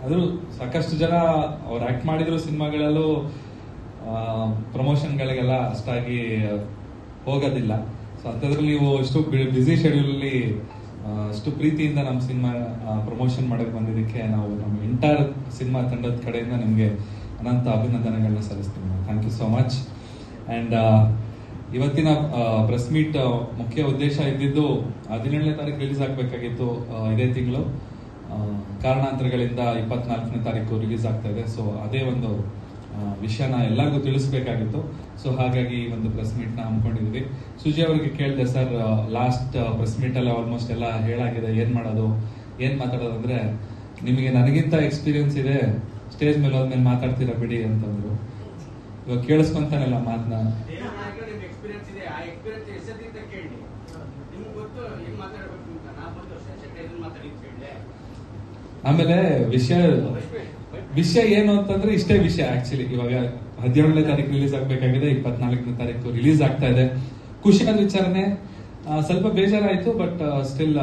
ಆದ್ರೂ ಸಾಕಷ್ಟು ಜನ ಅವ್ರು ಆಕ್ಟ್ ಮಾಡಿದ್ರು ಸಿನಿಮಾಗಳಲ್ಲೂ ಪ್ರಮೋಷನ್ಗಳಿಗೆಲ್ಲ ಅಷ್ಟಾಗಿ ಹೋಗೋದಿಲ್ಲ. ಸೊ ಅಂಥದ್ರಲ್ಲಿ ನೀವು ಇಷ್ಟು ಬ್ಯುಸಿ ಶೆಡ್ಯೂಲಲ್ಲಿ ಅಷ್ಟು ಪ್ರೀತಿಯಿಂದ ನಮ್ಮ ಸಿನಿಮಾ ಪ್ರಮೋಷನ್ ಮಾಡಕ್ಕೆ ಬಂದಿದ್ದಕ್ಕೆ ನಾವು ನಮ್ಮ ಎಂಟೈರ್ ಸಿನಿಮಾ ತಂಡದ ಕಡೆಯಿಂದ ನಿಮಗೆ ಅನಂತ ಅಭಿನಂದನೆಗಳನ್ನ ಸಲ್ಲಿಸ್ತೀನಿ. Thank you so much. And ಇವತ್ತಿನ ಪ್ರೆಸ್ ಮೀಟ್ ಮುಖ್ಯ ಉದ್ದೇಶ ಇದ್ದಿದ್ದು 17ನೇ ತಾರೀಕು ರಿಲೀಸ್ ಆಗಬೇಕಾಗಿತ್ತು ಇದೇ ತಿಂಗಳು. ಕಾರಣಾಂತರಗಳಿಂದ 24ನೇ ತಾರೀಕು ರಿಲೀಸ್ ಆಗ್ತಾ ಇದೆ. ಸೊ ಅದೇ ಒಂದು ವಿಷಯನ ಎಲ್ಲರಿಗೂ ತಿಳಿಸ್ಬೇಕಾಗಿತ್ತು. ಸೊ ಹಾಗಾಗಿ ಈ ಒಂದು ಪ್ರೆಸ್ ಮೀಟ್ನ ಹಮ್ಮಿಕೊಂಡಿದ್ವಿ. ಸುಜಿ ಅವರಿಗೆ ಕೇಳಿದೆ, ಸರ್ ಲಾಸ್ಟ್ ಪ್ರೆಸ್ ಮೀಟಲ್ಲಿ ಆಲ್ಮೋಸ್ಟ್ ಎಲ್ಲ ಹೇಳಾಗಿದೆ, ಏನು ಮಾಡೋದು, ಏನು ಮಾತಾಡೋದು ಅಂದರೆ, ನಿಮಗೆ ನನಗಿಂತ ಎಕ್ಸ್ಪೀರಿಯನ್ಸ್ ಇದೆ, ಸ್ಟೇಜ್ ಮೇಲೆ ಹೋದ್ಮೇಲೆ ಮಾತಾಡ್ತೀರಾ ಬಿಡಿ ಅಂತಂದ್ರು. ಇವಾಗ ಕೇಳಿಸ್ಕೊಂತಾನೆಲ್ಲ ಮಾತನ್ನ. ಆಮೇಲೆ ವಿಷಯ ಏನು ಅಂತಂದ್ರೆ ಇಷ್ಟೇ ವಿಷಯ. ಆಕ್ಚುಲಿ ಇವಾಗ 17ನೇ ತಾರೀಕು ರಿಲೀಸ್ ಆಗ್ಬೇಕಾಗಿದೆ, 24ನೇ ತಾರೀಕು ರಿಲೀಸ್ ಆಗ್ತಾ ಇದೆ. ಖುಷಿಯಾದ ವಿಚಾರನೆ, ಸ್ವಲ್ಪ ಬೇಜಾರಾಯ್ತು. ಬಟ್ ಸ್ಟಿಲ್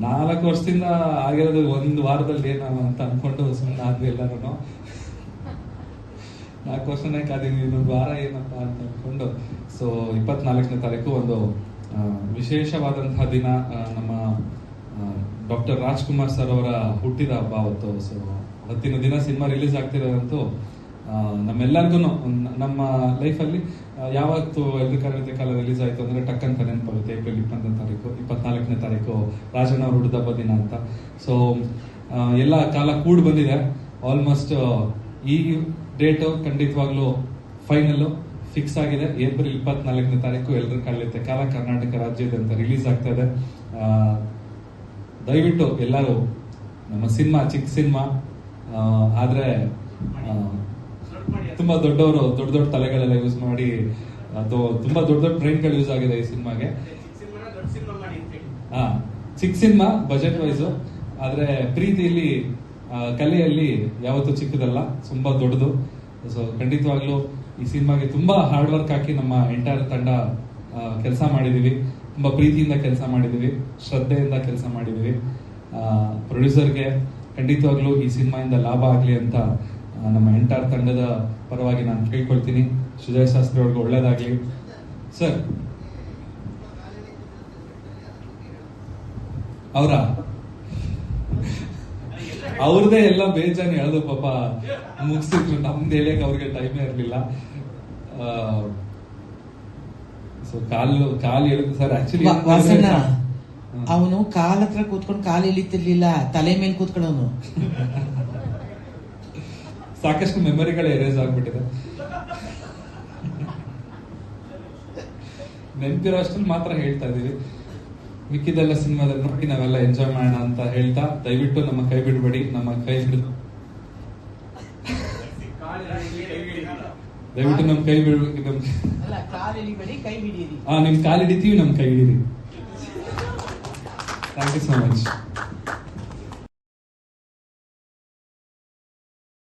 4 ವರ್ಷದಿಂದ ಆಗಿರೋದು 1 ವಾರದಲ್ಲಿ ಏನು ಅಂತ ಅನ್ಕೊಂಡು ಸುಮ್ಮನೆ ಆದ್ವಿ ಎಲ್ಲರೂ. 4 ವರ್ಷನೇ ಕಾದಿದ್ವಿ, 1 ವಾರ ಏನಪ್ಪ ಅಂತ ಅನ್ಕೊಂಡು. ಸೊ 24ನೇ ತಾರೀಕು ಒಂದು ವಿಶೇಷವಾದಂತಹ ದಿನ. ನಮ್ಮ ಡಾಕ್ಟರ್ ರಾಜ್ಕುಮಾರ್ ಸರ್ ಅವರ ಹುಟ್ಟಿದ ಹಬ್ಬ ಅವತ್ತು. ಸೊ ಅವತ್ತಿನ ದಿನ ಸಿನಿಮಾ ರಿಲೀಸ್ ಆಗ್ತಿರೋದಂತೂ ನಮ್ಮೆಲ್ಲರಿಗೂ ನಮ್ಮ ಲೈಫಲ್ಲಿ ಯಾವತ್ತು ಎಲ್ರ ಕರೆಯುತ್ತೆ ಕಾಲ ರಿಲೀಸ್ ಆಯ್ತು ಅಂದ್ರೆ ಟಕ್ಕಂತ ನೆನಪಾಗುತ್ತೆ. ಏಪ್ರಿಲ್ 20ನೇ ತಾರೀಕು 24ನೇ ತಾರೀಕು ರಾಜಣ್ಣ ಅವ್ರ ಹುಟ್ಟಿದ ಹಬ್ಬ ದಿನ ಅಂತ. ಸೊ ಎಲ್ಲ ಕಾಲ ಕೂಡ್ ಬಂದಿದೆ. ಆಲ್ಮೋಸ್ಟ್ ಈ ಡೇಟು ಖಂಡಿತವಾಗ್ಲೂ ಫೈನಲ್ ಫಿಕ್ಸ್ ಆಗಿದೆ. ಏಪ್ರಿಲ್ 24ನೇ ತಾರೀಕು ಎಲ್ರ ಕಳೆಯುತ್ತೆ ಕಾಲ ಕರ್ನಾಟಕ ರಾಜ್ಯದಂತ ರಿಲೀಸ್ ಆಗ್ತಾ ಇದೆ. ದಯವಿಟ್ಟು ಎಲ್ಲರೂ ನಮ್ಮ ಸಿನಿಮಾ ಚಿಕ್ಕ ಸಿನಿಮಾ ಆದ್ರೆ ತುಂಬಾ ದೊಡ್ಡವರು ದೊಡ್ಡ ತಲೆಗಳೆಲ್ಲ ಯೂಸ್ ಮಾಡಿ, ಅಥವಾ ತುಂಬಾ ದೊಡ್ಡ ಟ್ರೈನ್ಗಳು ಯೂಸ್ ಆಗಿದೆ ಈ ಸಿನಿಮಾಗೆ. ಚಿಕ್ಕ ಸಿನಿಮಾ ಬಜೆಟ್ ವೈಸು, ಆದ್ರೆ ಪ್ರೀತಿಯಲ್ಲಿ ಕಲೆಯಲ್ಲಿ ಯಾವತ್ತೂ ಚಿಕ್ಕದಲ್ಲ, ತುಂಬಾ ದೊಡ್ಡದು. ಸೊ ಖಂಡಿತವಾಗ್ಲೂ ಈ ಸಿನಿಮಾಗೆ ತುಂಬಾ ಹಾರ್ಡ್ ವರ್ಕ್ ಹಾಕಿ ನಮ್ಮ ಎಂಟೈರ್ ತಂಡ ಕೆಲಸ ಮಾಡಿದೀವಿ. ತುಂಬಾ ಪ್ರೀತಿಯಿಂದ ಕೆಲಸ ಮಾಡಿದೀವಿ, ಶ್ರದ್ಧೆಯಿಂದ ಕೆಲಸ ಮಾಡಿದೀವಿ. ಪ್ರೊಡ್ಯೂಸರ್ಗೆ ಖಂಡಿತವಾಗ್ಲೂ ಈ ಸಿನಿಮಾಯಿಂದ ಲಾಭ ಆಗ್ಲಿ ಅಂತ ನಮ್ಮ ಎಂಟೈರ್ ತಂಡದ ಪರವಾಗಿ ನಾನು ಕೇಳ್ಕೊಳ್ತೀನಿ. ಸುಜಯ್ ಶಾಸ್ತ್ರಿ ಅವ್ರಿಗೆ ಒಳ್ಳೇದಾಗ್ಲಿ ಸರ್. ಅವ್ರದೇ ಎಲ್ಲ ಬೇಜಾನ್ ಹೇಳೋದು ಪಾಪ ಮುಗಿಸಿದ್ರು, ನಮ್ದು ಹೇಳಕ್ ಅವ್ರಿಗೆ ಟೈಮೇ ಇರ್ಲಿಲ್ಲ. ಕಾಲು ಎಳೆದು ಸರ್ ಆಕ್ಚುಲಿ ಅವನು ಕಾಲ್ ಹತ್ರ ಕೂತ್ಕೊಂಡು ಕಾಲು ಎಳಿತಿರ್ಲಿಲ್ಲ, ತಲೆ ಮೇಲೆ ಕೂತ್ಕೊಳ್ಳೋನು. ಸಾಕಷ್ಟು ಮೆಮೊರಿಗಳು ಎರೇಸ್ ಆಗ್ಬಿಟ್ಟಿದೆ. ನೆನಪಿರೋ ಅಷ್ಟಲ್ಲಿ ಮಾತ್ರ ಹೇಳ್ತಾ ಇದೀವಿ. ಮಿಕ್ಕಿದೆಲ್ಲ ಸಿನಿಮಾದಲ್ಲಿ ನೋಡಿ ನಾವೆಲ್ಲ ಎಂಜಾಯ್ ಮಾಡೋಣ ಅಂತ ಹೇಳ್ತಾ, ದಯವಿಟ್ಟು ನಮ್ಮ ಕೈ ಬಿಡಬೇಡಿ. ನಮ್ಮ ಕೈ ಹಿಡಿದು ದಯವಿಟ್ಟು ನಮ್ ಕೈ ಬಿಡ ನಿಮ್ ಕಾಲ್ ಹಿಡಿತೀವಿ, ನಮ್ ಕೈ ಹಿಡೀರಿ. Thank you so much.